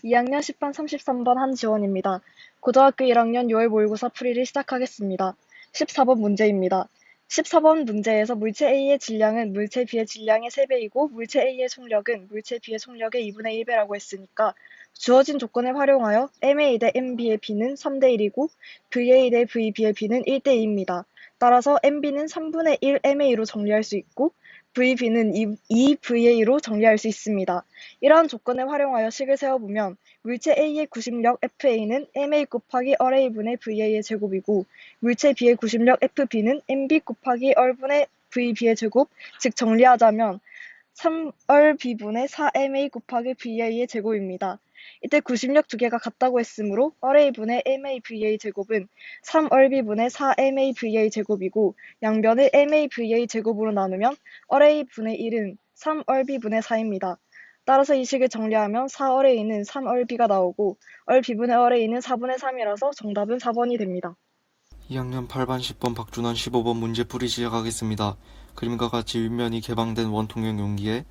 2학년 10반 33번 한지원입니다. 고등학교 1학년 6월 모의고사 풀이를 시작하겠습니다. 14번 문제입니다. 14번 문제에서 물체 A의 질량은 물체 B의 질량의 3배이고 물체 A의 속력은 물체 B의 속력의 2분의 1배라고 했으니까 주어진 조건을 활용하여 MA 대 MB의 B는 3대 1이고 VA 대 VB의 B는 1대 2입니다. 따라서 MB는 3분의 1 MA로 정리할 수 있고 VB는 2 VA로 정리할 수 있습니다. 이러한 조건을 활용하여 식을 세워보면 물체 A의 구심력 FA는 MA 곱하기 얼A분의 VA의 제곱이고 물체 B의 구심력 FB는 MB 곱하기 얼분의 VB의 제곱, 즉 정리하자면 3얼B분의 4MA 곱하기 VA의 제곱입니다. 이때 구심력 두 개가 같다고 했으므로 얼A분의 MAVA 제곱은 3얼B분의 4MAVA 제곱이고 양변을 MAVA 제곱으로 나누면 얼A분의 1은 3얼B분의 4입니다. 따라서 이 식을 정리하면 4얼A는 3얼B가 나오고 얼B분의 얼A는 4분의 3이라서 정답은 4번이 됩니다. 2학년 8반 10번 박준원 15번 문제 풀이 시작하겠습니다. 그림과 같이 윗면이 개방된 원통형 용기에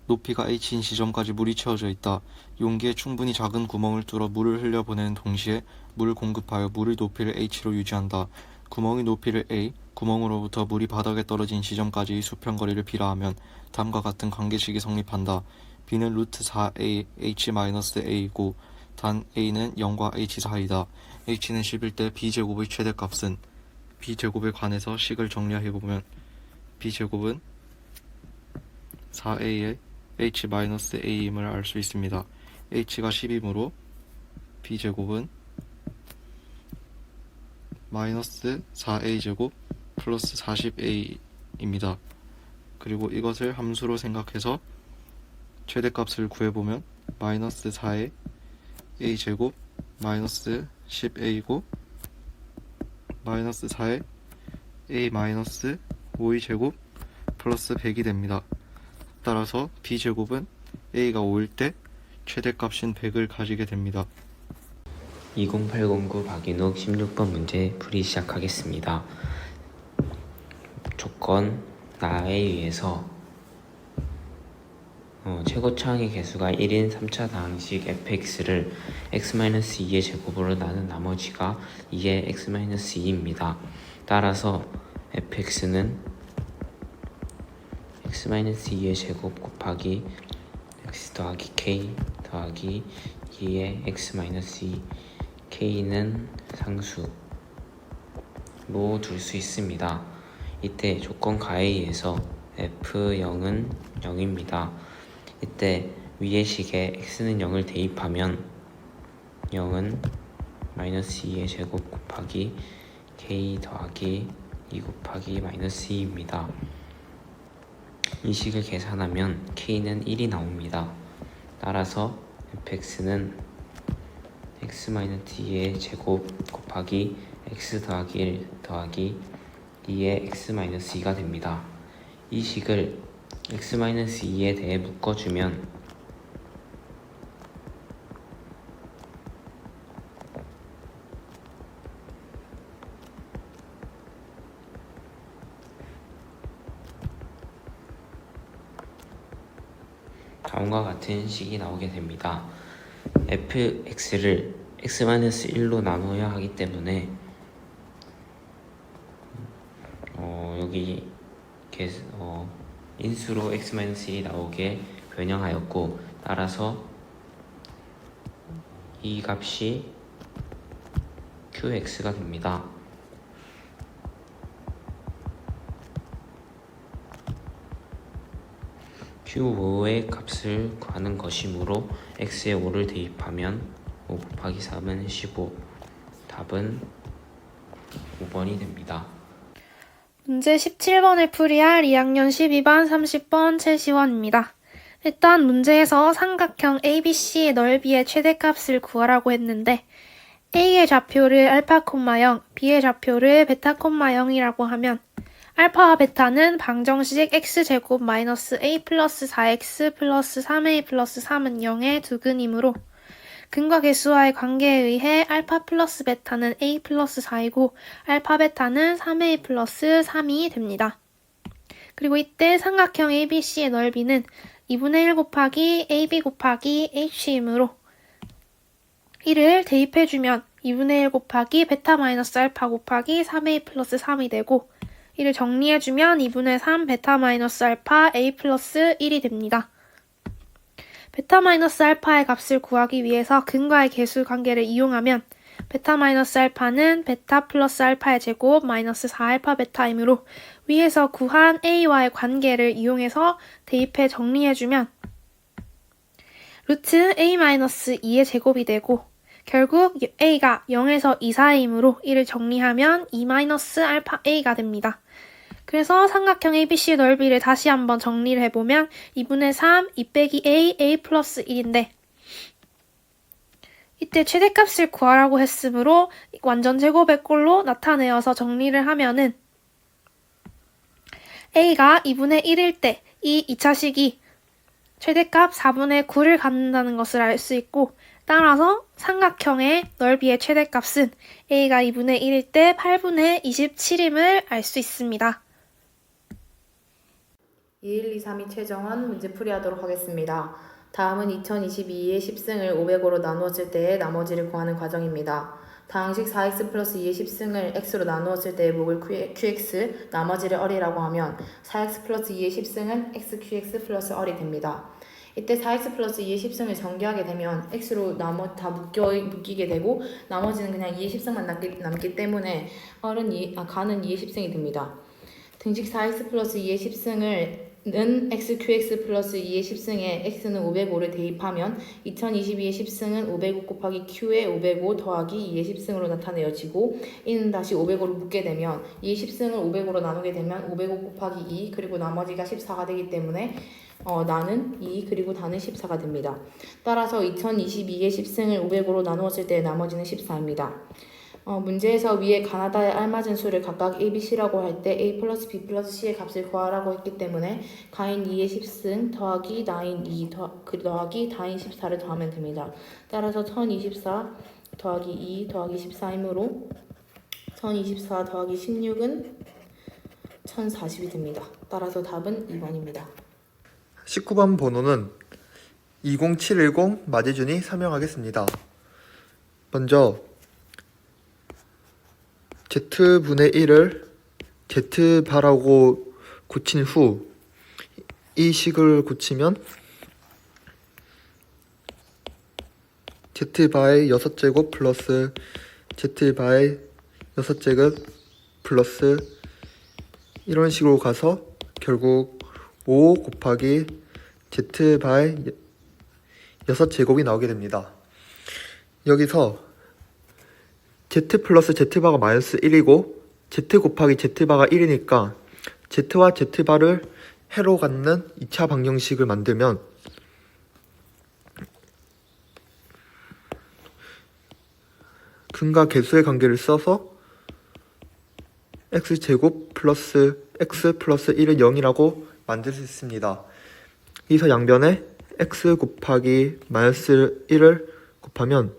높이가 h인 지점까지 물이 채워져 있다. 용기에 충분히 작은 구멍을 뚫어 물을 흘려보내는 동시에 물을 공급하여 물의 높이를 h로 유지한다. 구멍의 높이를 a, 구멍으로부터 물이 바닥에 떨어진 지점까지의 수평거리를 b라 하면 다음과 같은 관계식이 성립한다. b는 루트 4a h-a이고 단 a는 0과 h 사이다. h는 10일 때 b제곱의 최대값은 b제곱에 관해서 식을 정리해보면 b제곱은 4a의 h-a임을 알 수 있습니다. h가 10이므로 b제곱은 마이너스 4a제곱 플러스 40a입니다. 그리고 이것을 함수로 생각해서 최대값을 구해보면 마이너스 4의 a제곱 마이너스 10a이고 마이너스 4의 a 마이너스 5의 제곱 플러스 100이 됩니다. 따라서 b제곱은 a가 5일 때 최대값인 100을 가지게 됩니다. 20809 박인욱 16번 문제 풀이 시작하겠습니다. 조건 나에 의해서 최고차항의 개수가 1인 3차 다항식 fx를 x-2의 제곱으로 나눈 나머지가 2의 x-2입니다. 따라서 fx는 x-2의 제곱 곱하기 x 더하기 k 더하기 2의 x-2 k는 상수로 둘 수 있습니다. 이때 조건 가에 의해서 f0은 0입니다. 이때 위의 식에 x는 0을 대입하면 0은 마이너스 2의 제곱 곱하기 k 더하기 2 곱하기 마이너스 2입니다. 이 식을 계산하면 k는 1이 나옵니다. 따라서 fx는 x-2의 제곱 곱하기 x 더하기 1 더하기 2의 x-2가 됩니다. 이 식을 x-2에 대해 묶어주면 다음과 같은 식이 나오게 됩니다. fx를 x-1로 나눠야 하기 때문에 여기 인수로 x-1이 나오게 변형하였고 따라서 이 값이 qx가 됩니다. q5의 값을 구하는 것이므로 x에 5를 대입하면 5 곱하기 3은 15. 답은 5번이 됩니다. 문제 17번을 풀이할 2학년 12반 30번 최시원입니다. 일단 문제에서 삼각형 ABC의 넓이의 최대값을 구하라고 했는데 A의 좌표를 알파, 0, B의 좌표를 베타, 0이라고 하면 알파와 베타는 방정식 x제곱 마이너스 a 플러스 4x 플러스 3a 플러스 3은 0의 두 근이므로 근과 개수와의 관계에 의해 알파 플러스 베타는 a 플러스 4이고 알파 베타는 3a 플러스 3이 됩니다. 그리고 이때 삼각형 ABC의 넓이는 2분의 1 곱하기 AB 곱하기 H이므로 이를 대입해주면 2분의 1 곱하기 베타 마이너스 알파 곱하기 3a 플러스 3이 되고 이를 정리해주면 2분의 3 베타 마이너스 알파 a 플러스 1이 됩니다. 베타 마이너스 알파의 값을 구하기 위해서 근과의 계수 관계를 이용하면 베타 마이너스 알파는 베타 플러스 알파의 제곱 마이너스 4알파 베타이므로 위에서 구한 a와의 관계를 이용해서 대입해 정리해주면 루트 a 마이너스 2의 제곱이 되고 결국 a가 0에서 2 사이이므로 이를 정리하면 2 마이너스 알파 a가 됩니다. 그래서 삼각형 ABC의 넓이를 다시 한번 정리를 해보면 2분의 3, 2 빼기 a 플러스 1인데 이때 최대값을 구하라고 했으므로 완전 제곱의 꼴로 나타내어서 정리를 하면은 a가 2분의 1일 때 이 2차식이 최대값 4분의 9를 갖는다는 것을 알 수 있고 따라서 삼각형의 넓이의 최대값은 a가 2분의 1일 때 8분의 27임을 알 수 있습니다. 2123이 최정원 문제풀이 하도록 하겠습니다. 다음은 2022의 10승을 500으로 나누었을 때의 나머지를 구하는 과정입니다. 다항식 4x 플러스 2의 10승을 x로 나누었을 때의 목을 qx, 나머지를 얼이라고 하면 4x 플러스 2의 10승은 xqx 플러스 얼이 됩니다. 이때 4x 플러스 2의 10승을 전개하게 되면 x로 다 묶이게 되고 나머지는 그냥 2의 10승만 남기 때문에 가는 2의 10승이 됩니다. 등식 4x 플러스 2의 10승을 는 xqx 플러스 2의 10승에 x는 505를 대입하면 2022의 10승은 505 곱하기 q에 505 더하기 2의 10승으로 나타내어지고 이는 다시 505로 묶게 되면 2의 10승을 505로 나누게 되면 505 곱하기 2 그리고 나머지가 14가 되기 때문에 나는 2 그리고 다는 14가 됩니다. 따라서 2022의 10승을 505로 나누었을 때 나머지는 14입니다. 문제에서 위에 가나다에 알맞은 수를 각각 A, B, C라고 할 때 A 플러스 B 플러스 C의 값을 구하라고 했기 때문에 가인 2의 10승 더하기 나인 2 더하기 다인 14를 더하면 됩니다. 따라서 1024 더하기 2 더하기 14이므로 1024 더하기 16은 1040이 됩니다. 따라서 답은 2번입니다. 19번 번호는 20710 마재준이 설명하겠습니다. 먼저 z분의 1을 z바라고 고친 후 이 식을 고치면 z바의 6제곱 플러스 z바의 6제곱 플러스 이런 식으로 가서 결국 5 곱하기 z바의 6제곱이 나오게 됩니다. 여기서 z 플러스 z바가 마이너스 1이고 z 곱하기 z바가 1이니까 z와 z바를 해로 갖는 2차 방정식을 만들면 근과 계수의 관계를 써서 x제곱 플러스 x 플러스 1은 0이라고 만들 수 있습니다. 여기서 양변에 x 곱하기 마이너스 1을 곱하면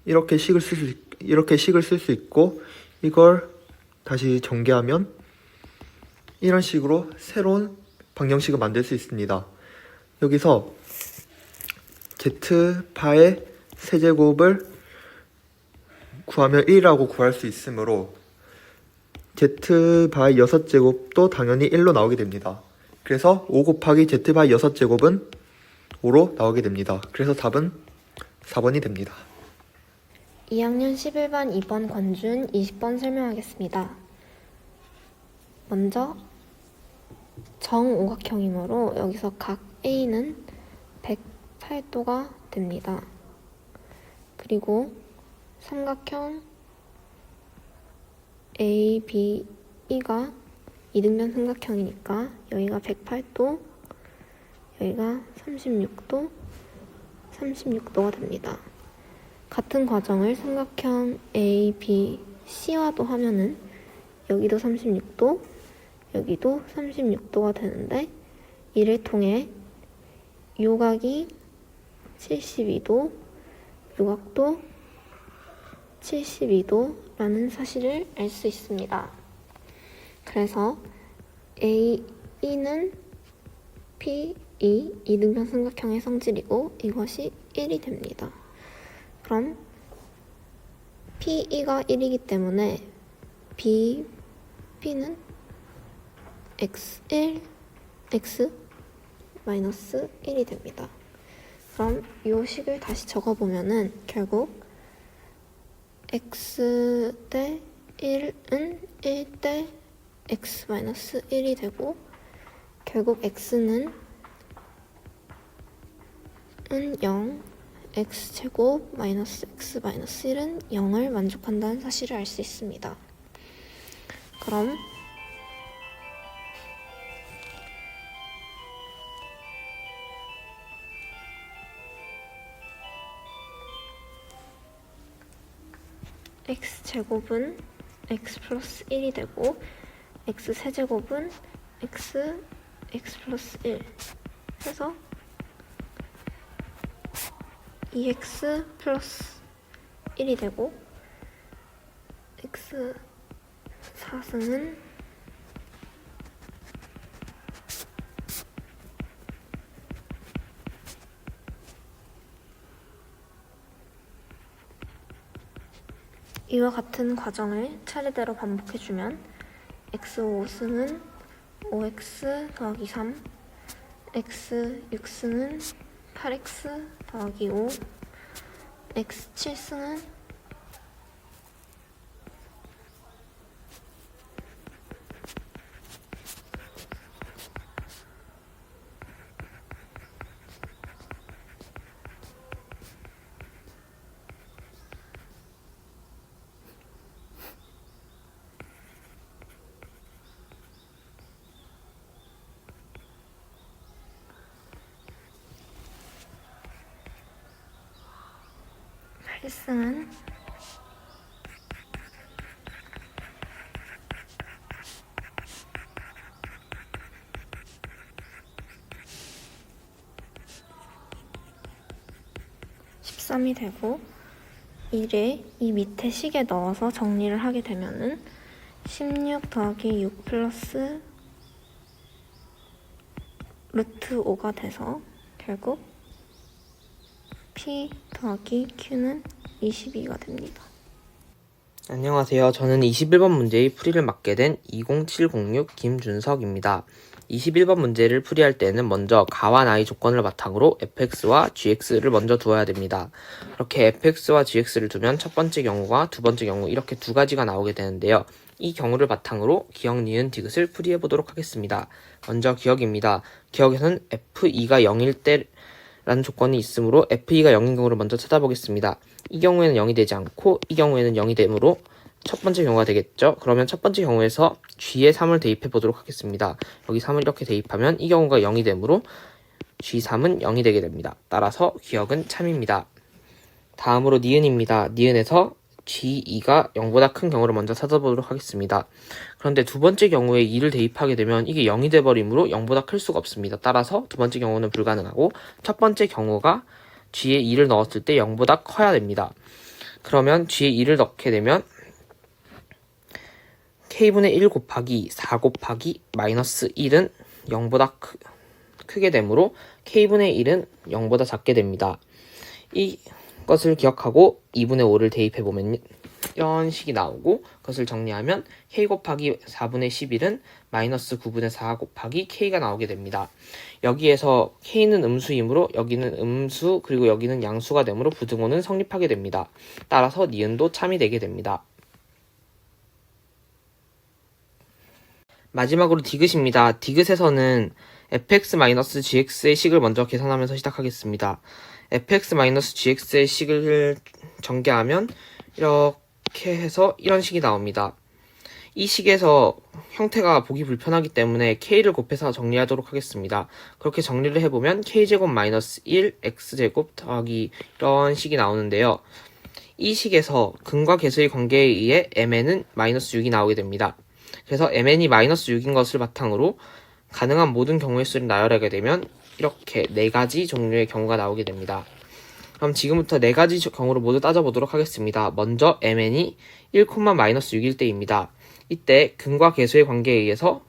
이렇게 식을 쓸 수 있고 이걸 다시 전개하면 이런 식으로 새로운 방정식을 만들 수 있습니다. 여기서 z파의 세제곱을 구하면 1이라고 구할 수 있으므로 z바의 6제곱도 당연히 1로 나오게 됩니다. 그래서 5 곱하기 z바의 6제곱은 5로 나오게 됩니다. 그래서 답은 4번이 됩니다. 2학년 11반 2번 권준 20번 설명하겠습니다. 먼저 정오각형이므로 여기서 각 A는 108도가 됩니다. 그리고 삼각형 A, B, E가 이등변 삼각형이니까 여기가 108도, 여기가 36도, 36도가 됩니다. 같은 과정을 삼각형 A, B, C와도 하면은 여기도 36도, 여기도 36도가 되는데 이를 통해 요각이 72도, 요각도 72도라는 사실을 알 수 있습니다. 그래서 AE는 P, 2 이등변 삼각형의 성질이고 이것이 1이 됩니다. 그럼 PE가 1이기 때문에 B는 x1, x 마이너스 1이 됩니다. 그럼 이 식을 다시 적어보면은 결국 x 대 1은 1 대 x 마이너스 1이 되고 결국 x는 0, x제곱 마이너스 x 마이너스 1은 0을 만족한다는 사실을 알 수 있습니다. 그럼 x제곱은 x 플러스 1이 되고 x세제곱은 x 플러스 1 해서 2x 플러스 1이 되고 x 4승은 이와 같은 과정을 차례대로 반복해주면 x 5승은 5x 더하기 3, x 6승은 8x 더하기 5, x 7승은 필승은 13이 되고 1을 이 밑에 식에 넣어서 정리를 하게 되면은 16 더하기 6 플러스 루트 5가 돼서 결국 P 더하기 Q는 22가 됩니다. 안녕하세요. 저는 21번 문제의 풀이를 맡게 된 20706 김준석입니다. 21번 문제를 풀이할 때는 먼저 가와 나의 조건을 바탕으로 fx와 gx를 먼저 두어야 됩니다. 이렇게 fx와 gx를 두면 첫 번째 경우와 두 번째 경우 이렇게 두 가지가 나오게 되는데요. 이 경우를 바탕으로 기억, 니은, 디귿을 풀이해 보도록 하겠습니다. 먼저 기억입니다. 기억에서는 f2가 0일 때 라는 조건이 있으므로 f2가 0인 경우를 먼저 찾아보겠습니다. 이 경우에는 0이 되지 않고 이 경우에는 0이 되므로 첫 번째 경우가 되겠죠. 그러면 첫 번째 경우에서 g에 3을 대입해 보도록 하겠습니다. 여기 3을 이렇게 대입하면 이 경우가 0이 되므로 g3은 0이 되게 됩니다. 따라서 기억은 참입니다. 다음으로 니은입니다. 니은에서 g2가 0보다 큰 경우를 먼저 찾아보도록 하겠습니다. 그런데 두 번째 경우에 2를 대입하게 되면 이게 0이 돼버리므로 0보다 클 수가 없습니다. 따라서 두 번째 경우는 불가능하고 첫 번째 경우가 g에 2를 넣었을 때 0보다 커야 됩니다. 그러면 g에 2를 넣게 되면 k분의 1 곱하기 4 곱하기 마이너스 1은 0보다 크게 되므로 k분의 1은 0보다 작게 됩니다. 이것을 기억하고 2분의 5를 대입해보면 이런 식이 나오고 그것을 정리하면 k 곱하기 4분의 11은 마이너스 9분의 4 곱하기 k가 나오게 됩니다. 여기에서 k는 음수이므로 여기는 음수 그리고 여기는 양수가 되므로 부등호는 성립하게 됩니다. 따라서 니은도 참이 되게 됩니다. 마지막으로 디귿입니다. 디귿에서는 fx-gx의 식을 먼저 계산하면서 시작하겠습니다. fx-gx의 식을 전개하면 이렇게 해서 이런 식이 나옵니다. 이 식에서 형태가 보기 불편하기 때문에 k를 곱해서 정리하도록 하겠습니다. 그렇게 정리를 해보면 k제곱 마이너스 1 x제곱 더하기 이런 식이 나오는데요. 이 식에서 근과 계수의 관계에 의해 mn은 마이너스 6이 나오게 됩니다. 그래서 mn이 마이너스 6인 것을 바탕으로 가능한 모든 경우의 수를 나열하게 되면 이렇게 4가지 종류의 경우가 나오게 됩니다. 그럼 지금부터 4가지 경우를 모두 따져보도록 하겠습니다. 먼저 mn이 1, 마이너스 6일 때입니다. 이때 근과 계수의 관계에 의해서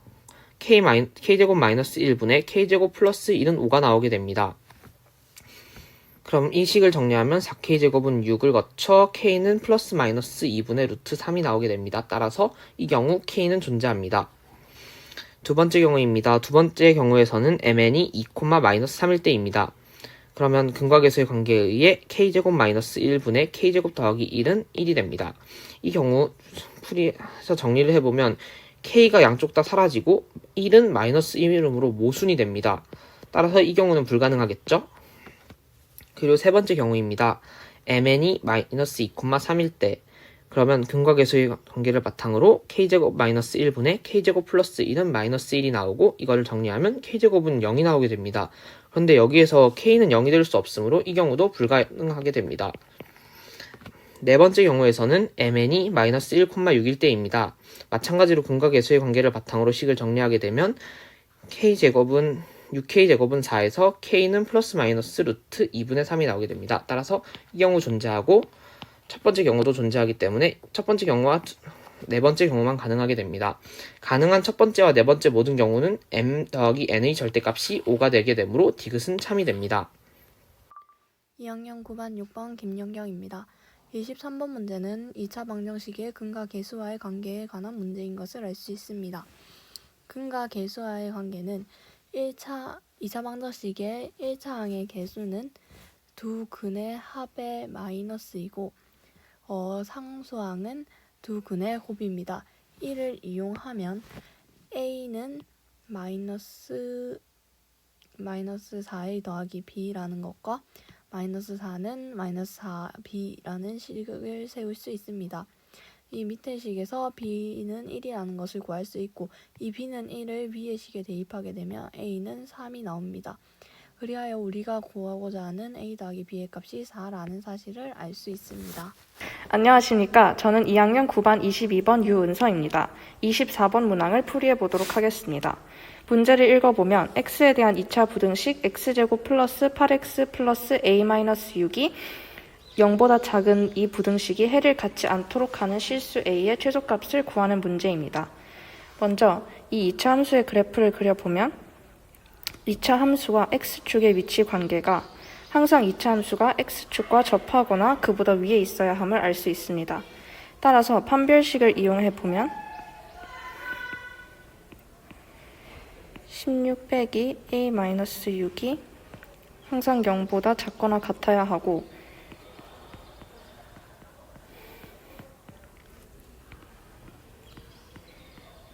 k제곱 마이너스 1분의 k제곱 플러스 1은 5가 나오게 됩니다. 그럼 이 식을 정리하면 4k제곱은 6을 거쳐 k는 플러스 마이너스 2분의 루트 3이 나오게 됩니다. 따라서 이 경우 k는 존재합니다. 두 번째 경우입니다. 두 번째 경우에서는 mn이 2, 마이너스 3일 때입니다. 그러면 근과 계수의 관계에 의해 k제곱 마이너스 1분의 k제곱 더하기 1은 1이 됩니다. 이 경우 풀이해서 정리를 해보면 k가 양쪽 다 사라지고 1은 마이너스 1이므로 모순이 됩니다. 따라서 이 경우는 불가능하겠죠? 그리고 세 번째 경우입니다. mn이 마이너스 2, 3일 때 그러면 근과 계수의 관계를 바탕으로 k제곱 마이너스 1분의 k제곱 플러스 1은 마이너스 1이 나오고 이거를 정리하면 k제곱은 0이 나오게 됩니다. 그런데 여기에서 k는 0이 될 수 없으므로 이 경우도 불가능하게 됩니다. 네 번째 경우에서는 mn이 마이너스 1, 6일 때입니다. 마찬가지로 근과 계수의 관계를 바탕으로 식을 정리하게 되면 6k제곱은 4에서 k는 플러스 마이너스 루트 2분의 3이 나오게 됩니다. 따라서 이 경우 존재하고 첫 번째 경우도 존재하기 때문에 첫 번째 경우와 네 번째 경우만 가능하게 됩니다. 가능한 첫 번째와 네 번째 모든 경우는 m 더하기 n의 절대값이 5가 되게 되므로 디귿은 참이 됩니다. 2학년 9반 6번 김연경입니다. 23번 문제는 2차 방정식의 근과 계수와의 관계에 관한 문제인 것을 알 수 있습니다. 근과 계수와의 관계는 2차 방정식의 1차항의 계수는 두 근의 합의 마이너스이고 상수항은 두 근의 곱입니다. 이를 이용하면 a는 마이너스 4a 더하기 b라는 것과 마이너스 4는 마이너스 4b라는 식을 세울 수 있습니다. 이 밑의 식에서 b는 1이라는 것을 구할 수 있고 이 b는 1을 위의 식에 대입하게 되면 a는 3이 나옵니다. 그리하여 우리가 구하고자 하는 a 더하기 b의 값이 4라는 사실을 알 수 있습니다. 안녕하십니까. 저는 2학년 9반 22번 유은서입니다. 24번 문항을 풀이해 보도록 하겠습니다. 문제를 읽어보면 x에 대한 2차 부등식 x제곱 플러스 8x 플러스 a-6이 0보다 작은 이 부등식이 해를 갖지 않도록 하는 실수 a의 최소값을 구하는 문제입니다. 먼저 이 2차 함수의 그래프를 그려보면 2차 함수와 x축의 위치 관계가 항상 2차 함수가 x축과 접하거나 그보다 위에 있어야 함을 알 수 있습니다. 따라서 판별식을 이용해 보면 16 빼기 a-6이 항상 0보다 작거나 같아야 하고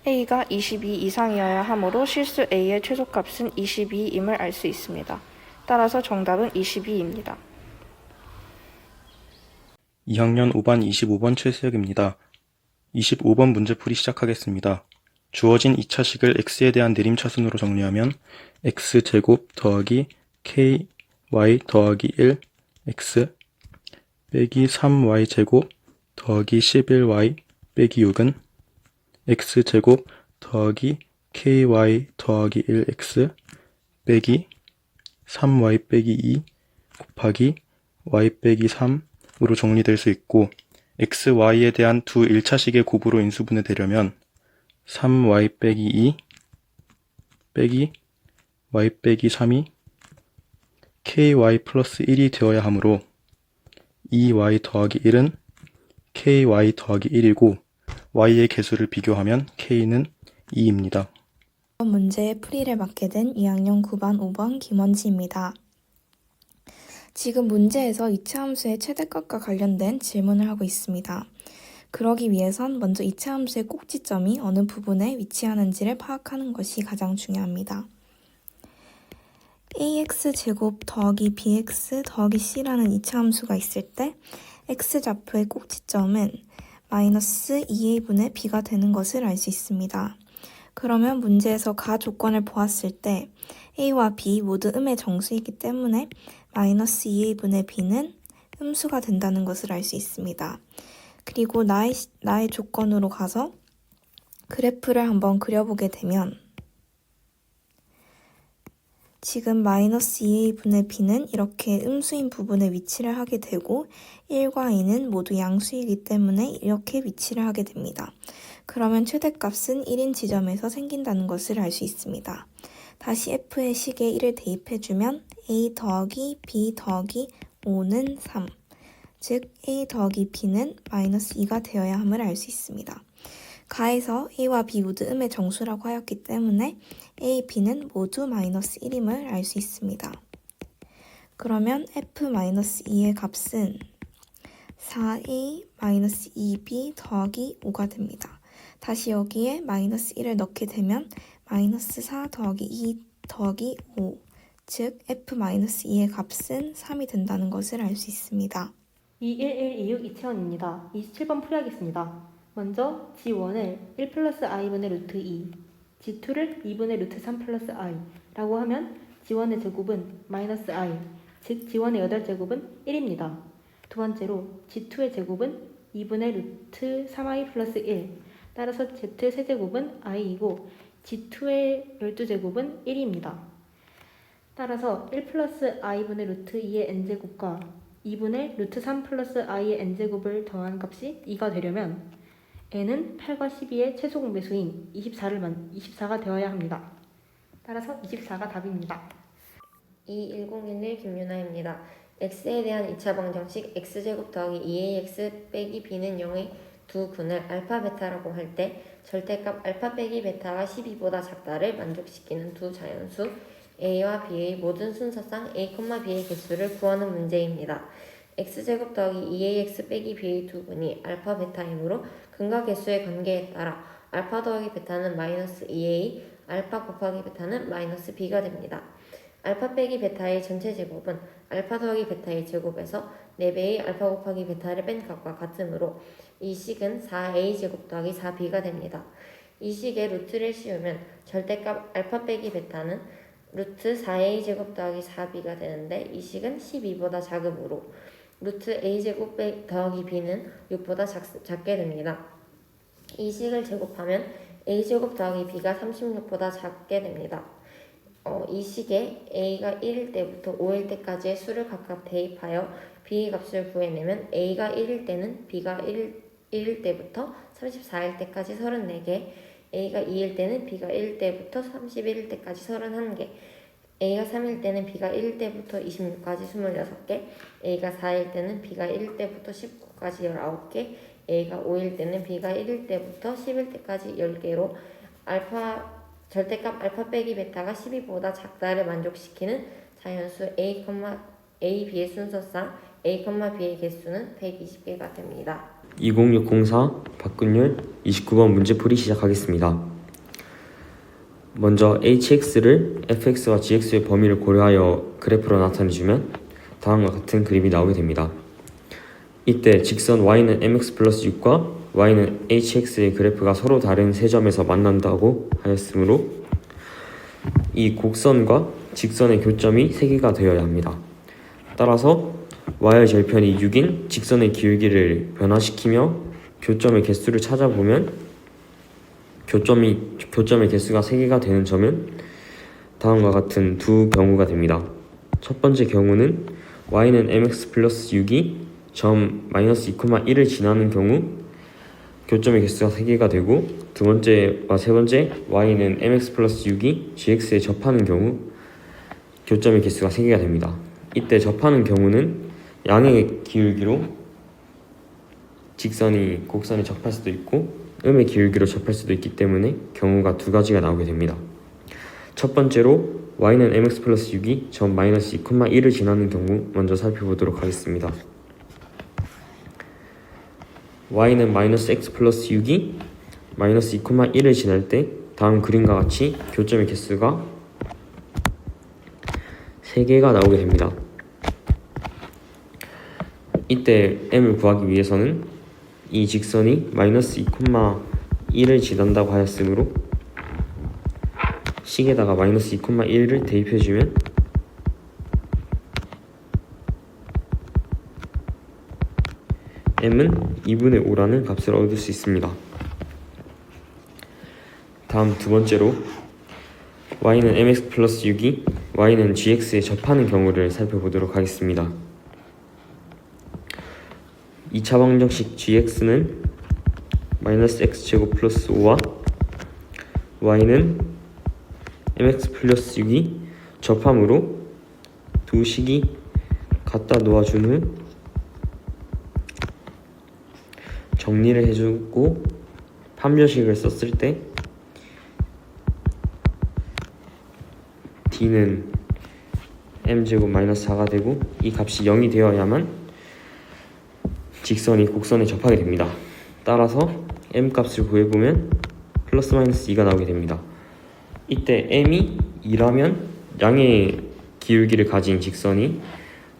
a가 22 이상이어야 하므로 실수 a의 최소값은 22임을 알 수 있습니다. 따라서 정답은 22입니다. 2학년 5반 25번 최수혁입니다. 25번 문제풀이 시작하겠습니다. 주어진 2차식을 x에 대한 내림차순으로 정리하면 x제곱 더하기 ky 더하기 1 x 빼기 3y제곱 더하기 11y 빼기 6은 x제곱 더하기 ky 더하기 1x 빼기 3y 빼기 2 곱하기 y 빼기 3으로 정리될 수 있고 x, y에 대한 두 1차식의 곱으로 인수분해되려면 3y 빼기 2 빼기 y 빼기 3이 ky 플러스 1이 되어야 하므로 2y 더하기 1은 ky 더하기 1이고 y의 개수를 비교하면 k는 2입니다. 문제의 풀이를 맡게 된 2학년 9반 5번 김원지입니다. 지금 문제에서 2차 함수의 최대값과 관련된 질문을 하고 있습니다. 그러기 위해선 먼저 2차 함수의 꼭지점이 어느 부분에 위치하는지를 파악하는 것이 가장 중요합니다. ax제곱 더하기 bx 더하기 c라는 2차 함수가 있을 때 x좌표의 꼭지점은 마이너스 2a분의 b가 되는 것을 알 수 있습니다. 그러면 문제에서 가 조건을 보았을 때 a와 b 모두 음의 정수이기 때문에 마이너스 2a분의 b는 음수가 된다는 것을 알 수 있습니다. 그리고 나의 조건으로 가서 그래프를 한번 그려보게 되면 지금 마이너스 2a분의 b는 이렇게 음수인 부분에 위치를 하게 되고 1과 2는 모두 양수이기 때문에 이렇게 위치를 하게 됩니다. 그러면 최대값은 1인 지점에서 생긴다는 것을 알 수 있습니다. 다시 f의 식에 1을 대입해주면 a 더하기 b 더하기 5는 3, 즉 a 더하기 b는 마이너스 2가 되어야 함을 알 수 있습니다. 가에서 a와 b 모두 음의 정수라고 하였기 때문에 a, b는 모두 마이너스 1임을 알 수 있습니다. 그러면 f-2의 값은 4a 마이너스 2b 더하기 5가 됩니다. 다시 여기에 마이너스 1을 넣게 되면 마이너스 4 더하기 2 더하기 5, 즉 f-2의 값은 3이 된다는 것을 알 수 있습니다. 21126 이채원입니다. 27번 풀이하겠습니다. 먼저 G1을 1 플러스 i분의 루트 2, G2를 2분의 루트 3 플러스 i 라고 하면 G1의 제곱은 마이너스 i, 즉 G1의 8제곱은 1입니다. 두 번째로 G2의 제곱은 2분의 루트 3i 플러스 1, 따라서 Z의 세제곱은 i이고 G2의 12제곱은 1입니다. 따라서 1 플러스 i분의 루트 2의 n제곱과 2분의 루트 3 플러스 i의 n제곱을 더한 값이 2가 되려면 n은 8과 12의 최소 공배수인 24가 되어야 합니다. 따라서 24가 답입니다. 21011 김유나입니다. x에 대한 2차 방정식 x제곱 더하기 2ax 빼기 b는 0의 두 근을 알파 베타라고 할 때 절대값 알파 빼기 베타가 12보다 작다를 만족시키는 두 자연수 a와 b의 모든 순서상 a, b의 개수를 구하는 문제입니다. x제곱 더하기 2ax 빼기 b의 두 근이 알파 베타이므로 근과 개수의 관계에 따라 알파 더하기 베타는 마이너스 2a, 알파 곱하기 베타는 마이너스 b가 됩니다. 알파 빼기 베타의 전체 제곱은 알파 더하기 베타의 제곱에서 4배의 알파 곱하기 베타를 뺀 값과 같으므로 이 식은 4a 제곱 더하기 4b가 됩니다. 이 식에 루트를 씌우면 절대값 알파 빼기 베타는 루트 4a 제곱 더하기 4b가 되는데 이 식은 12보다 작으므로 루트 a 제곱 더하기 b는 6보다 작게 됩니다. 이 식을 제곱하면 a 제곱 더하기 b가 36보다 작게 됩니다. 이 식에 a가 1일 때부터 5일 때까지의 수를 각각 대입하여 b의 값을 구해내면 a가 1일 때는 b가 1일 때부터 34일 때까지 34개, a가 2일 때는 b가 1일 때부터 31일 때까지 31개, a가 3일 때는 b가 1일 때부터 26까지 26개, a가 4일 때는 b가 1일 때부터 19까지 19개, a가 5일 때는 b가 1일 때부터 10일 때까지 10개로 절대값 알파 빼기 베타가 12보다 작다를 만족시키는 자연수 a, b의 순서상 a, b의 개수는 120개가 됩니다. 20604 박근율 29번 문제풀이 시작하겠습니다. 먼저 hx를 fx와 gx의 범위를 고려하여 그래프로 나타내주면 다음과 같은 그림이 나오게 됩니다. 이때 직선 y는 mx 플러스 6과 y는 hx의 그래프가 서로 다른 세 점에서 만난다고 하였으므로 이 곡선과 직선의 교점이 3개가 되어야 합니다. 따라서 y의 절편이 6인 직선의 기울기를 변화시키며 교점의 개수를 찾아보면 교점의 개수가 3개가 되는 점은 다음과 같은 두 경우가 됩니다. 첫 번째 경우는 y는 mx 플러스 6이 점 마이너스 2,1을 지나는 경우 교점의 개수가 3개가 되고, 두 번째와 세 번째 y는 mx 플러스 6이 gx에 접하는 경우 교점의 개수가 3개가 됩니다. 이때 접하는 경우는 양의 기울기로 직선이 곡선에 접할 수도 있고 음의 기울기로 접할 수도 있기 때문에 경우가 두 가지가 나오게 됩니다. 첫 번째로 y는 mx 플러스 6이 점 마이너스 2,1을 지나는 경우 먼저 살펴보도록 하겠습니다. y는 마이너스 x 플러스 6이 마이너스 2,1을 지날 때 다음 그림과 같이 교점의 개수가 3개가 나오게 됩니다. 이때 m을 구하기 위해서는 이 직선이 마이너스 2,1을 지난다고 하였으므로 식에다가 마이너스 2,1을 대입해주면 m은 2분의 5라는 값을 얻을 수 있습니다. 다음 두 번째로 y는 mx 플러스 6이 y는 gx에 접하는 경우를 살펴보도록 하겠습니다. 2차 방정식 gx는 마이너스 x제곱 플러스 5와 y는 mx 플러스 6이 접함으로 두 식이 갖다 놓아준 후 정리를 해주고 판별식을 썼을 때 d는 m제곱 마이너스 4가 되고 이 값이 0이 되어야만 직선이 곡선에 접하게 됩니다. 따라서 m 값을 구해보면 플러스 마이너스 2가 나오게 됩니다. 이때 m이 2라면 양의 기울기를 가진 직선이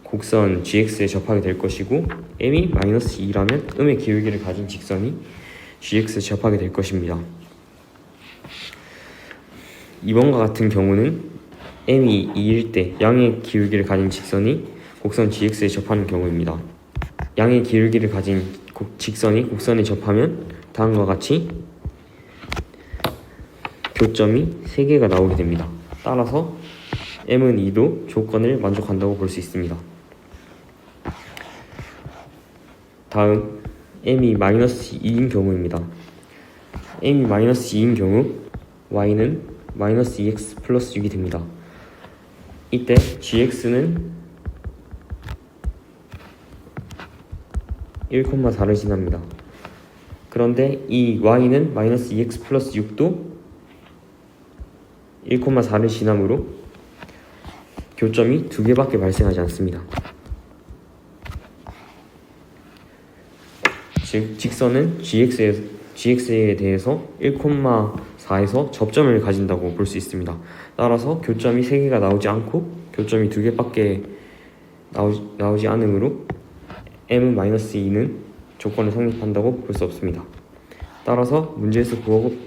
곡선 gx에 접하게 될 것이고 m이 마이너스 2라면 음의 기울기를 가진 직선이 gx에 접하게 될 것입니다. 이번과 같은 경우는 m이 2일 때 양의 기울기를 가진 직선이 곡선 gx에 접하는 경우입니다. 양의 기울기를 가진 직선이 곡선에 접하면 다음과 같이 교점이 3개가 나오게 됩니다. 따라서 m은 2도 조건을 만족한다고 볼 수 있습니다. 다음 m이 마이너스 2인 경우입니다. m이 마이너스 2인 경우 y는 마이너스 2x 플러스 6이 됩니다. 이때 gx는 1,4를 지납니다. 그런데 이 y는 마이너스 2x 플러스 6도 1,4를 지나므로 교점이 2개밖에 발생하지 않습니다. 즉 직선은 gx에 대해서 1,4에서 접점을 가진다고 볼 수 있습니다. 따라서 교점이 3개가 나오지 않고 교점이 2개밖에 나오지 않으므로 m은 마이너스 2는 조건을 성립한다고 볼 수 없습니다. 따라서 문제에서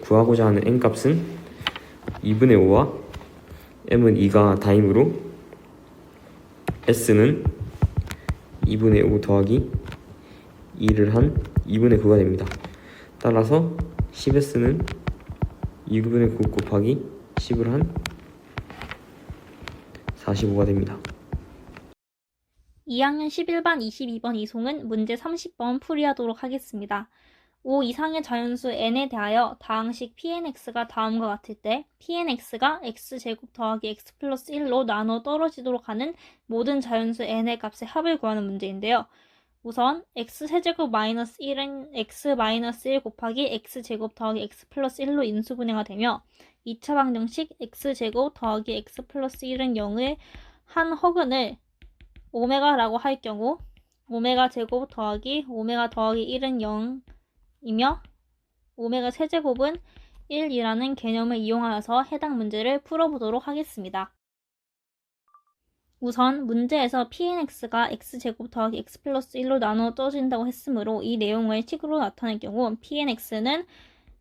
구하고자 하는 n 값은 2분의 5와 m은 2가 다이므로 s는 2분의 5 더하기 2를 한 2분의 9가 됩니다. 따라서 10s는 2분의 9 곱하기 10을 한 45가 됩니다. 2학년 11반 22번 이송은 문제 30번 풀이하도록 하겠습니다. 5 이상의 자연수 n에 대하여 다항식 pnx가 다음과 같을 때 pnx가 x제곱 더하기 x 플러스 1로 나눠 떨어지도록 하는 모든 자연수 n의 값의 합을 구하는 문제인데요. 우선 x세제곱 마이너스 1은 x 마이너스 1 곱하기 x제곱 더하기 x 플러스 1로 인수분해가 되며 2차 방정식 x제곱 더하기 x 플러스 1은 0의 한 허근을 오메가라고 할 경우 오메가 제곱 더하기 오메가 더하기 1은 0이며 오메가 세제곱은 1이라는 개념을 이용하여서 해당 문제를 풀어보도록 하겠습니다. 우선 문제에서 pnx가 x제곱 더하기 x 플러스 1로 나누어 떠진다고 했으므로 이 내용을 식으로 나타낼 경우 pnx는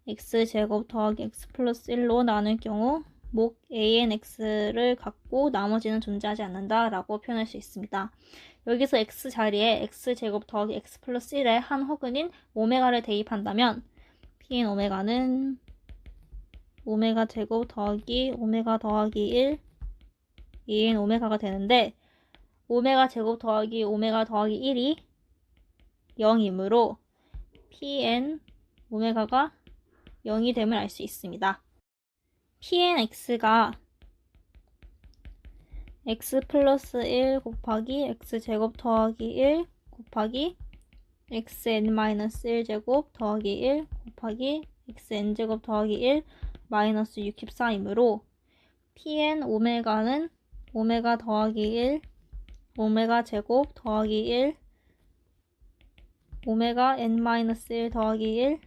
x제곱 더하기 x 플러스 1로 나눌 경우 목 anx를 갖고 나머지는 존재하지 않는다 라고 표현할 수 있습니다. 여기서 x 자리에 x제곱 더하기 x 플러스 1의 한 허근인 오메가를 대입한다면 pn 오메가는 오메가 제곱 더하기 오메가 더하기 1 2인 오메가가 되는데 오메가 제곱 더하기 오메가 더하기 1이 0이므로 pn 오메가가 0이 됨을 알 수 있습니다. pnx가 x 플러스 1 곱하기 x제곱 더하기 1 곱하기 xn-1 제곱 더하기 1 곱하기 xn제곱 더하기 1 마이너스 64이므로 pn 오메가는 오메가 더하기 1 오메가 제곱 더하기 1 오메가 n-1 더하기 1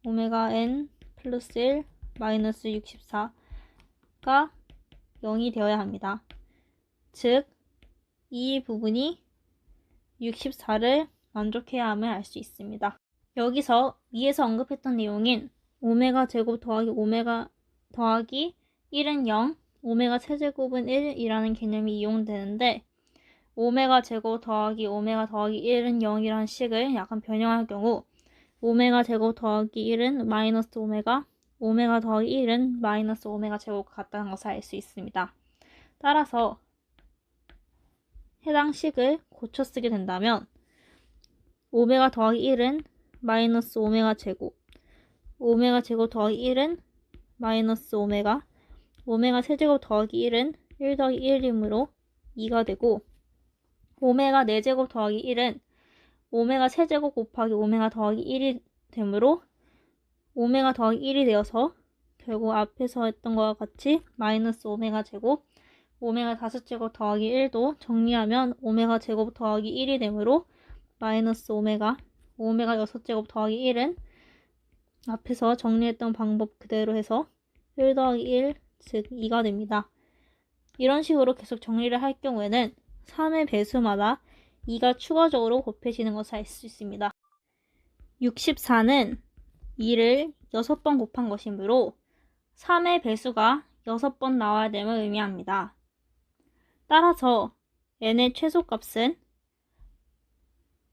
오메가 n 플러스 1 마이너스 64가 0이 되어야 합니다. 즉, 이 부분이 64를 만족해야 함을 알 수 있습니다. 여기서 위에서 언급했던 내용인 오메가 제곱 더하기 오메가 더하기 1은 0, 오메가 세제곱은 1이라는 개념이 이용되는데 오메가 제곱 더하기 오메가 더하기 1은 0이라는 식을 약간 변형할 경우 오메가 제곱 더하기 1은 마이너스 오메가, 오메가 더하기 1은 마이너스 오메가 제곱과 같다는 것을 알 수 있습니다. 따라서 해당 식을 고쳐 쓰게 된다면 오메가 더하기 1은 마이너스 오메가 제곱, 오메가 제곱 더하기 1은 마이너스 오메가, 오메가 세제곱 더하기 1은 1 더하기 1이므로 2가 되고, 오메가 4제곱 더하기 1은 오메가 세제곱 곱하기 오메가 더하기 1이 되므로 오메가 더하기 1이 되어서 결국 앞에서 했던 것과 같이 마이너스 오메가 제곱, 오메가 5제곱 더하기 1도 정리하면 오메가 제곱 더하기 1이 되므로 마이너스 오메가 6제곱 더하기 1은 앞에서 정리했던 방법 그대로 해서 1 더하기 1, 즉 2가 됩니다. 이런 식으로 계속 정리를 할 경우에는 3의 배수마다 2가 추가적으로 곱해지는 것을 알 수 있습니다. 64는 2를 6번 곱한 것이므로 3의 배수가 6번 나와야 됨을 의미합니다. 따라서 n의 최소값은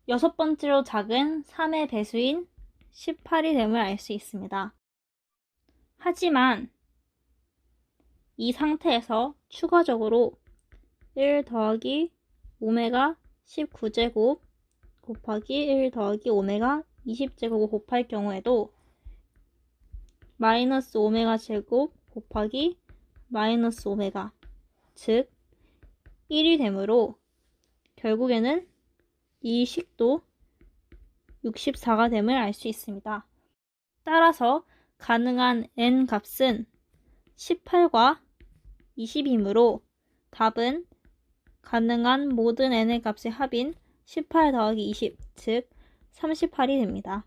6번째로 작은 3의 배수인 18이 됨을 알 수 있습니다. 하지만 이 상태에서 추가적으로 1 더하기 오메가 19제곱 곱하기 1 더하기 오메가 20제곱을 곱할 경우에도 마이너스 오메가 제곱 곱하기 마이너스 오메가, 즉 1이 되므로 결국에는 이 식도 64가 됨을 알 수 있습니다. 따라서 가능한 n 값은 18과 20이므로 답은 가능한 모든 n의 값의 합인 18 더하기 20, 즉 38이 됩니다.